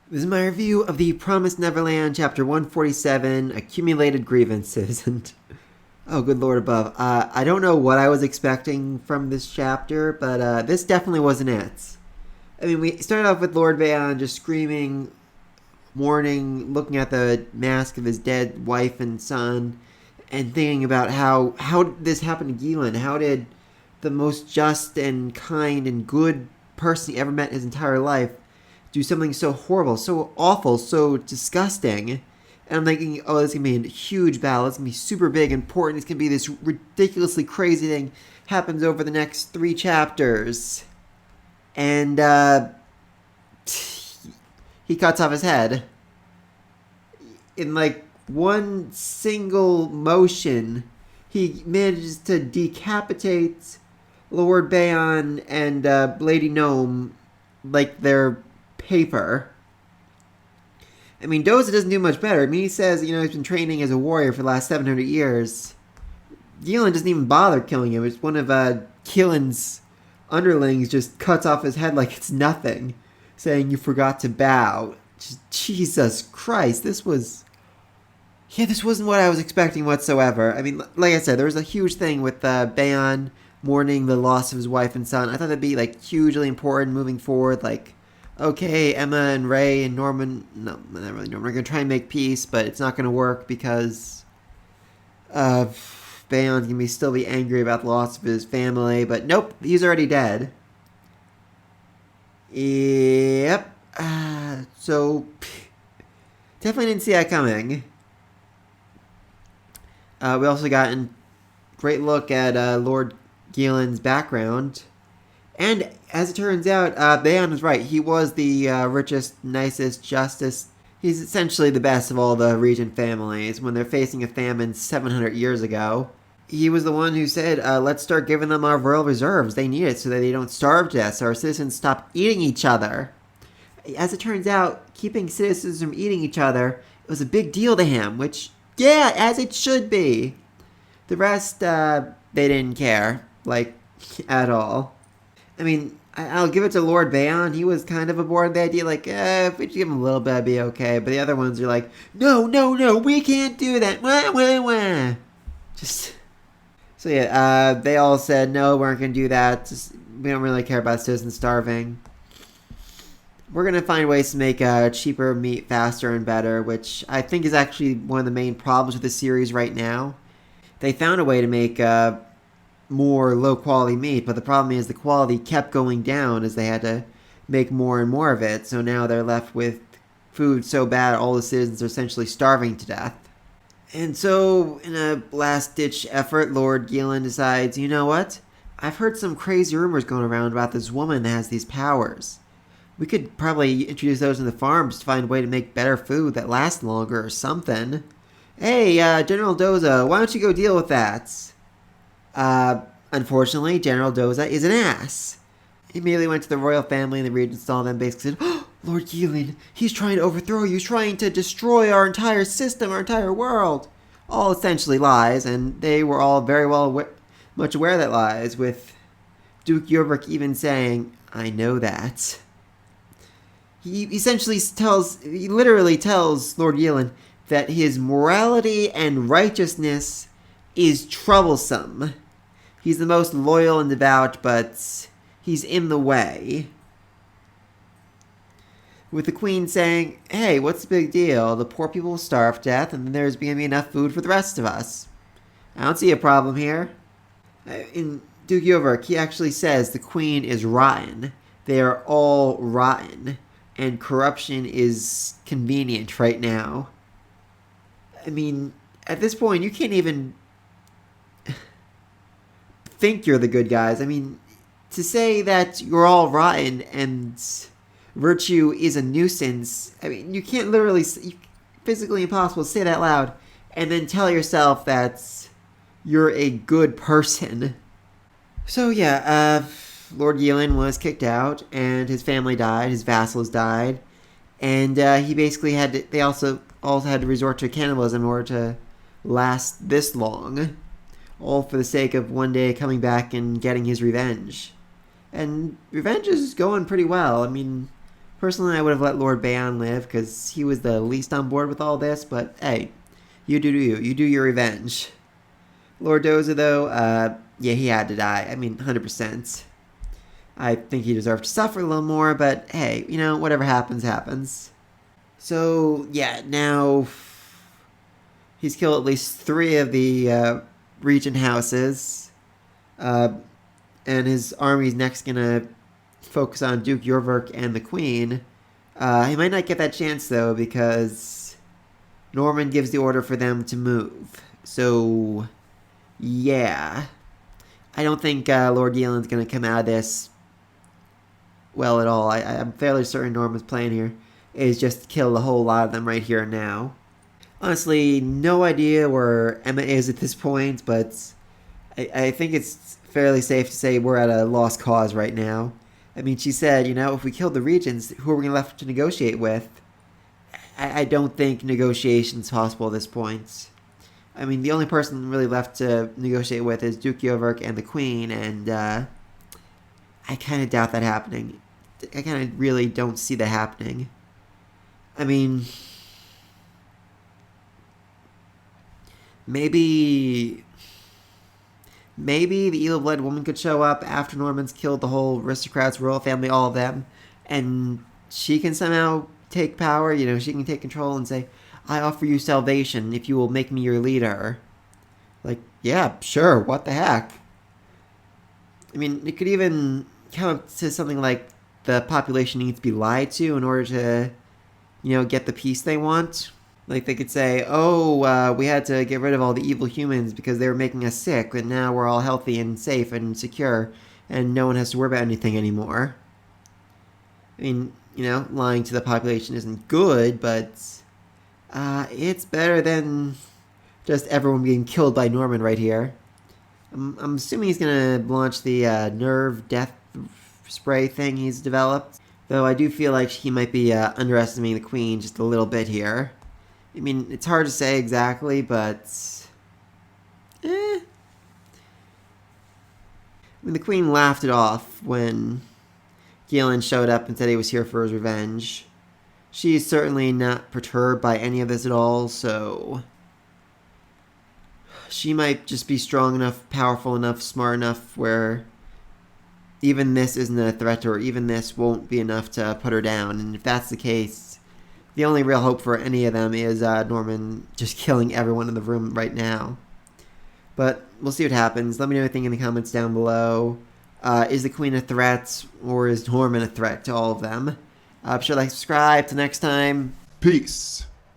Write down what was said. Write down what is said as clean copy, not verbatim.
This is my review of the Promised Neverland, Chapter 147, Accumulated Grievances. And oh, good Lord above. I don't know what I was expecting from this chapter, but this definitely wasn't it. I mean, we started off with Lord Vaon just screaming, mourning, looking at the mask of his dead wife and son, and thinking about how did this happen to Galeen? How did the most just and kind and good person he ever met in his entire life do something so horrible, so awful, so disgusting? And I'm thinking, oh, this is going to be a huge battle. It's going to be super big, important. It's going to be this ridiculously crazy thing happens over the next 3 chapters. And he cuts off his head in like one single motion. He manages to decapitate Lord Bayon and Lady Gnome like they're paper. I mean, Doza doesn't do much better. I mean, he says, he's been training as a warrior for the last 700 years. Galeen doesn't even bother killing him. It's one of Galen's underlings just cuts off his head like it's nothing, saying, "You forgot to bow." Jesus Christ, this wasn't what I was expecting whatsoever. I mean, like I said, there was a huge thing with Bayon mourning the loss of his wife and son. I thought that'd be like hugely important moving forward. Like, okay, Emma and Ray and Norman, no, not really Norman, are gonna try and make peace, but it's not gonna work because Bayon's gonna still be angry about the loss of his family. But nope, he's already dead. Yep. So definitely didn't see that coming. We also got a great look at Lord Galen's background. And as it turns out, Bayon was right. He was the richest, nicest, justest. He's essentially the best of all the regent families when they're facing a famine 700 years ago. He was the one who said, let's start giving them our royal reserves. They need it so that they don't starve to death, so our citizens stop eating each other. As it turns out, keeping citizens from eating each other was a big deal to him, which, yeah, as it should be. The rest, they didn't care, like, at all. I mean, I'll give it to Lord Bayon. He was kind of aboard the idea, like, if we just give him a little bit, it'd be okay. But the other ones are like, no, we can't do that. Wah, wah, wah. So yeah, they all said, no, we aren't going to do that. We don't really care about citizens starving. We're going to find ways to make cheaper meat faster and better, which I think is actually one of the main problems with the series right now. They found a way to make more low-quality meat, but the problem is the quality kept going down as they had to make more and more of it, so now they're left with food so bad all the citizens are essentially starving to death. And so, in a last-ditch effort, Lord Galeen decides, you know what? I've heard some crazy rumors going around about this woman that has these powers. We could probably introduce those in the farms to find a way to make better food that lasts longer or something. Hey, General Doza, why don't you go deal with that? Unfortunately, General Doza is an ass. He immediately went to the royal family and the regent saw them, basically said, oh, Lord Galeen, he's trying to overthrow you. He's trying to destroy our entire system, our entire world. All essentially lies, and they were all very much aware of that lies, with Duke Yorvik even saying, I know that. He literally tells Lord Galeen that his morality and righteousness is troublesome. He's the most loyal and devout, but he's in the way. With the queen saying, hey, what's the big deal? The poor people will starve to death, and then there's going to be enough food for the rest of us. I don't see a problem here. In Duke Yorvik, he actually says the queen is rotten. They are all rotten, and corruption is convenient right now. I mean, at this point, you can't even think you're the good guys. I mean, to say that you're all rotten and virtue is a nuisance, I mean, you can't literally, physically impossible to say that loud and then tell yourself that you're a good person. So yeah, Lord Galeen was kicked out and his family died, his vassals died, and he basically they also had to resort to cannibalism in order to last this long. All for the sake of one day coming back and getting his revenge. And revenge is going pretty well. I mean, Personally, I would have let Lord Bayon live because he was the least on board with all this, but hey, you do you. You do your revenge. Lord Doza, though, yeah, he had to die. I mean, 100%. I think he deserved to suffer a little more, but hey, whatever happens, happens. So, yeah, now he's killed at least 3 of the regent houses, and his army's next gonna focus on Duke Yorvik and the Queen. He might not get that chance, though, because Norman gives the order for them to move. So, yeah. I don't think Lord Galen's going to come out of this well at all. I'm fairly certain Norman's plan here is just to kill a whole lot of them right here and now. Honestly, no idea where Emma is at this point, but I think it's fairly safe to say we're at a lost cause right now. I mean, she said, if we killed the regents, who are we left to negotiate with? I don't think negotiation's possible at this point. I mean, the only person really left to negotiate with is Duke Yorvik and the Queen, and I kind of doubt that happening. I kind of really don't see that happening. I mean, maybe the evil-blood woman could show up after Norman's killed the whole aristocrats, royal family, all of them, and she can somehow take power. She can take control and say, I offer you salvation if you will make me your leader. Like, yeah, sure, what the heck? I mean, it could even come up to something like the population needs to be lied to in order to, get the peace they want. Like, they could say, we had to get rid of all the evil humans because they were making us sick, and now we're all healthy and safe and secure, and no one has to worry about anything anymore. I mean, lying to the population isn't good, but it's better than just everyone being killed by Norman right here. I'm assuming he's going to launch the nerve death spray thing he's developed. Though I do feel like he might be underestimating the Queen just a little bit here. I mean, it's hard to say exactly, but I mean, the Queen laughed it off when Galen showed up and said he was here for his revenge. She's certainly not perturbed by any of this at all, so she might just be strong enough, powerful enough, smart enough where even this isn't a threat to her, even this won't be enough to put her down. And if that's the case, the only real hope for any of them is Norman just killing everyone in the room right now. But we'll see what happens. Let me know what you think in the comments down below. Is the Queen a threat, or is Norman a threat to all of them? Be sure to like, subscribe. Till next time. Peace.